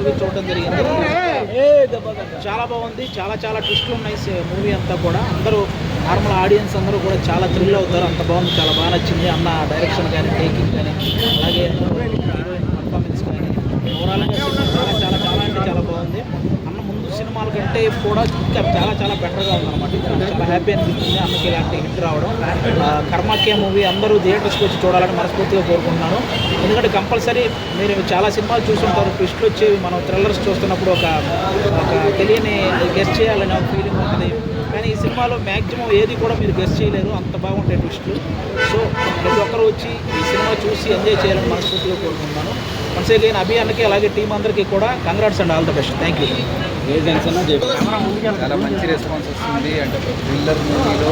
Movie చూడడం జరిగింది. చాలా బాగుంది. చాలా చాలా ట్విస్ట్లు ఉన్నాయి మూవీ అంతా కూడా. అందరూ నార్మల్ ఆడియన్స్ అందరూ కూడా చాలా థ్రిల్ అవుతారు. అంత బాగుంది. చాలా బాగా నచ్చింది. అన్న డైరెక్షన్ కానీ, టేకింగ్ కానీ, అలాగే హీరోయిన్ పర్ఫార్మెన్స్ కానీ ఓవరాల్గా చాలా చాలా చాలా అంటే చాలా బాగుంది. అన్న ముందు సినిమాల కంటే కూడా ఇంకా చాలా చాలా బెటర్గా ఉందన్నమాట. చాలా హ్యాపీ అనిపిస్తుంది అన్నకి ఇలాంటి హిట్ రావడం. కర్మాఖ్య మూవీ అందరూ థియేటర్స్కి వచ్చి చూడాలని మనస్ఫూర్తిగా కోరుకుంటున్నాను. ఎందుకంటే కంపల్సరీ మీరు చాలా సినిమాలు చూస్తుంటారు, ట్విస్ట్లు వచ్చేవి. మనం థ్రిల్లర్స్ చూస్తున్నప్పుడు ఒక తెలియని గెస్ట్ చేయాలని ఒక ఫీలింగ్ ఉంటుంది. కానీ ఈ సినిమాలో మ్యాక్సిమం ఏది కూడా మీరు గెస్ట్ చేయలేరు, అంత బాగుంటాయి ట్విస్టులు. సో ప్రతి ఒక్కరు వచ్చి ఈ సినిమా చూసి ఎంజాయ్ చేయాలని మనస్ఫూర్తిగా కోరుకుంటున్నాను. వన్స్ అగైన్ అభి అన్నకి అలాగే టీం అందరికీ కూడా congrats and all the best. Thank you. చాలా మంచి రెస్పాన్స్ వస్తుంది. అంటే థ్రిల్లర్ మూవీలో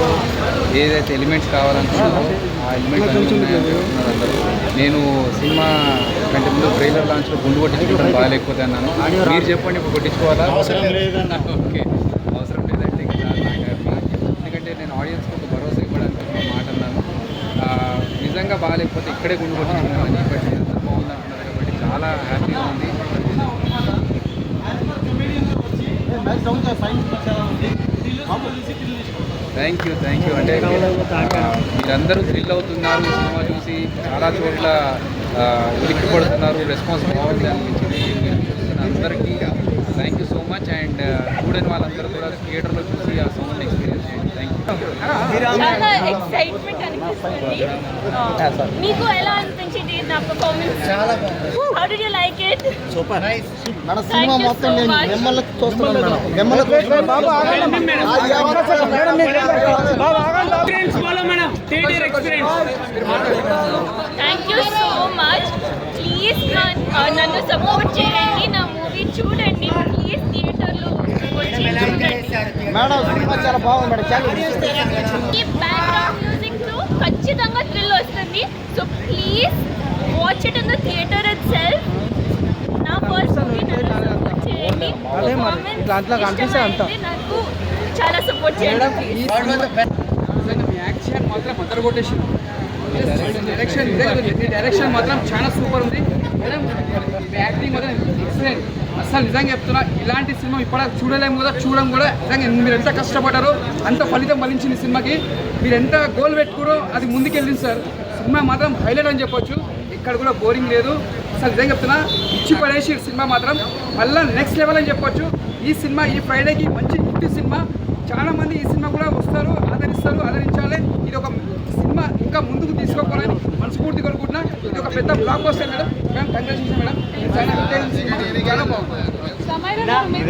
ఏదైతే ఎలిమెంట్స్ కావాలనుకున్నారో ఆ ఎలిమెంట్స్ అందరూ. నేను సినిమా కంటే ముందు ట్రైలర్ లాంచ్లో గుండు కొట్టించుకోవడం బాగాలేకపోతే అన్నాను. మీరు చెప్పండి, ఇప్పుడు కొట్టించుకోవాలా? అవసరం లేదన్నా. ఓకే, అవసరం లేదంటే ఇంకా నాకు హ్యాపీ. ఎందుకంటే నేను ఆడియన్స్కి ఒక భరోసా ఇవ్వడానికి ఒక మాట అన్నాను. నిజంగా బాగాలేకపోతే ఇక్కడే గుండు కొట్టించుకున్నాను. బట్ ఎంత బాగుంది అంటున్నారు కాబట్టి చాలా హ్యాపీగా ఉంది. థ్యాంక్ యూ అంటే మీరందరూ థ్రిల్ అవుతున్నారు సినిమా చూసి, చాలా చోట్ల ఉలిక్కి పడుతున్నారు, రెస్పాన్స్ బాగుంది అనిపించింది. మీరు చూస్తున్న అందరికీ thank you so much. And చూడని వాళ్ళందరూ కూడా థియేటర్లో చూసి ఆ సౌండ్ ఎక్స్పీరియన్స్ చేయండి. Thank you. చాలా ఎక్సైట్మెంట్ అనిపిస్తుంది. మీకు ఎలా అనిపించింది నా performance? How did you like it? Super nice. మన సినిమా మొత్తం నేను మిమ్మల్ని చూస్తున్నాను మేడం. మిమ్మల్ని బాబు ఆగండి మేడం. బాబు ఆగండి. Experience follow madam. Theatre experience. Thank you so much. Please నన్ను సపోర్ట్ చేయండి, నా మూవీ చూడండి. ప్లీజ్ థియేటర్లో వచ్చి చూడండి మేడం. సినిమా చాలా బాగుంది మేడం. చాలా ఈ బ్యాక్గ్రౌండ్ మ్యూజిక్ తో ఖచ్చితంగా థ్రిల్ వస్తుంది. So please watch it in the theatre it self. నా ఫస్ట్ మూవీ నన్ను సపోర్ట్ చేయండి. నాకు చాలా సపోర్ట్ చేయండి ప్లీజ్. మీ యాక్షన్ మాత్రం అందరు కొట్టేసింది. డైరెక్షన్ మాత్రం చాలా సూపర్ ఉంది మేడం. యాక్టింగ్ మాత్రం ఎక్సలెంట్. అసలు నిజంగా చెప్తున్నా, ఇలాంటి సినిమా ఇప్పుడు చూడలేము కదా, చూడడం కూడా నిజంగా మీరు ఎంత కష్టపడ్డారో అంత ఫలితం ఫలించింది సినిమాకి. మీరు ఎంత గోల్ పెట్టుకురో అది ముందుకెళ్ళింది సార్. సినిమా మాత్రం హైలైట్ అని చెప్పొచ్చు. ఇక్కడ కూడా బోరింగ్ లేదు. అసలు నిజంగా చెప్తున్నా, ఇచ్చి పడేసి సినిమా మాత్రం మళ్ళీ నెక్స్ట్ లెవెల్ అని చెప్పొచ్చు. ఈ సినిమా ఈ ఫ్రైడేకి మంచి హిట్ సినిమా. చాలామంది ఈ సినిమా కూడా వస్తారు, ఆదరించాలి. ఇది ఒక సినిమా ఇంకా ముందుకు తీసుకోవాలని మనస్ఫూర్తి కోరుకుంటున్నా. ఇది ఒక పెద్ద block buster madam. Congratulation madam. చాలా బాగుంది.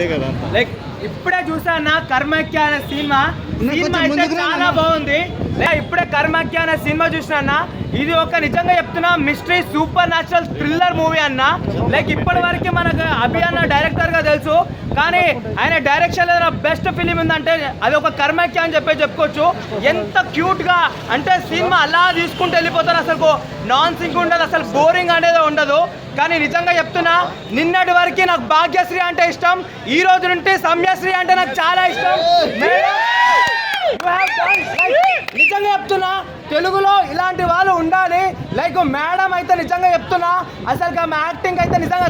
లైక్ ఇప్పుడే చూసాను కర్మాఖ్య అనే సినిమా అయితే చాలా బాగుంది. ఇప్పుడే కర్మాఖ్య అనే సినిమా చూసినా. ఇది ఒక నిజంగా చెప్తున్నా mystery super natural thriller movie అన్న. లైక్ ఇప్పటి వరకు మనకు అభి అన్న డైరెక్టర్గా తెలుసు, కానీ ఆయన డైరెక్షన్ ఏదైనా బెస్ట్ ఫిలిం ఉందంటే అది ఒక కర్మాఖ్య అని చెప్పుకోవచ్చు. ఎంత క్యూట్గా అంటే సినిమా అలా తీసుకుంటూ వెళ్ళిపోతారు. అసలు నాన్ సింక్ ఉండదు, అసలు బోరింగ్ అనేది ఉండదు. కానీ నిజంగా చెప్తున్నా, నిన్నటి వరకు నాకు భాగ్యశ్రీ అంటే ఇష్టం, ఈ రోజు నుండి సమ్యశ్రీ అంటే నాకు చాలా ఇష్టం. నిజంగా చెప్తున్నా, తెలుగులో ఇలాంటి వాళ్ళు ఉండాలి. లైక్ మేడం అయితే నిజంగా చెప్తున్నా, అసలు ఆమె యాక్టింగ్ అయితే నిజంగా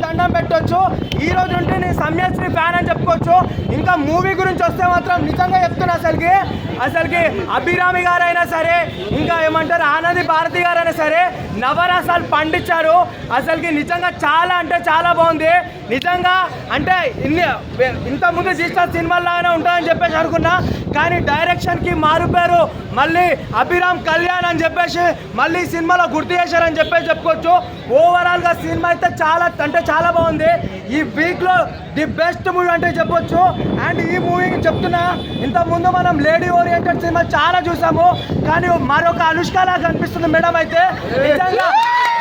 దండం పెట్టవచ్చు. ఈ రోజు నుండి నేను సమ్యశ్రీ ఫ్యాన్ అని చెప్పుకోవచ్చు. ఇంకా మూవీ గురించి వస్తే మాత్రం నిజంగా చెప్తున్నా, అసలుకి అభిరామి గారైనా సరే, ఇంకా ఏమంటారు ఆనంది భారతి గారైనా సరే నవరసాలు పండించారు. అసలుకి నిజంగా చాలా అంటే చాలా బాగుంది. నిజంగా అంటే ఇంతకుముందు తీసిన సినిమాల్లాగానే ఉంటుందని చెప్పేసి అనుకున్నా, కానీ డైరెక్షన్కి మారుపేరు మళ్ళీ అభిరామ్ కళ్యాణ్ అని చెప్పేసి మళ్ళీ సినిమాలో గుర్తు చేశారని చెప్పేసి చెప్పుకోవచ్చు. ఓవరాల్గా సినిమా అయితే చాలా అంటే చాలా బాగుంది. ఈ వీక్లో ది బెస్ట్ మూవీ అంటే చెప్పొచ్చు. అండ్ ఈ మూవీ చెప్తున్నా, ఇంతకుముందు మనం లేడీ ఓరియంటెడ్ సినిమా చాలా చూసాము, కానీ మరొక అనుష్కలా కనిపిస్తుంది మేడం అయితే. నిజంగా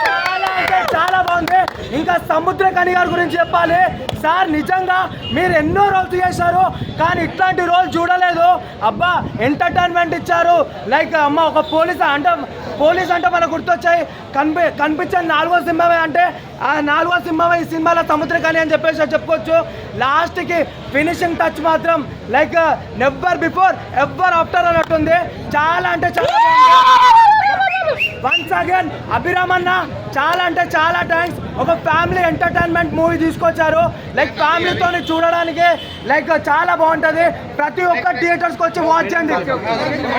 చాలా అంటే చాలా బాగుంది. ఇంకా సముద్రకని గారి గురించి చెప్పాలి సార్. నిజంగా మీరు ఎన్నో రోల్స్ చేశారు, కానీ ఇట్లాంటి రోల్ చూడలేదు. అబ్బా ఎంటర్టైన్మెంట్ ఇచ్చారు. లైక్ అమ్మ ఒక పోలీస్ అంటే మనకు గుర్తొచ్చాయి కనిపించే 4వ సింహమే అంటే ఆ 4వ సింహమే ఈ సినిమాలో సముద్రకని అని చెప్పేసి చెప్పుకోవచ్చు. లాస్ట్కి ఫినిషింగ్ టచ్ మాత్రం like never before ever after అన్నట్టుంది. చాలా అంటే చాలా బాగుంది. వన్స్ అగైన్ అభిరామ్ అన్న చాలా అంటే చాలా థ్యాంక్స్. ఒక ఫ్యామిలీ ఎంటర్టైన్మెంట్ మూవీ తీసుకొచ్చారు. లైక్ ఫ్యామిలీతో చూడడానికి లైక్ చాలా బాగుంటుంది. ప్రతి ఒక్క థియేటర్స్కి వచ్చి వాచ్ చేయండి.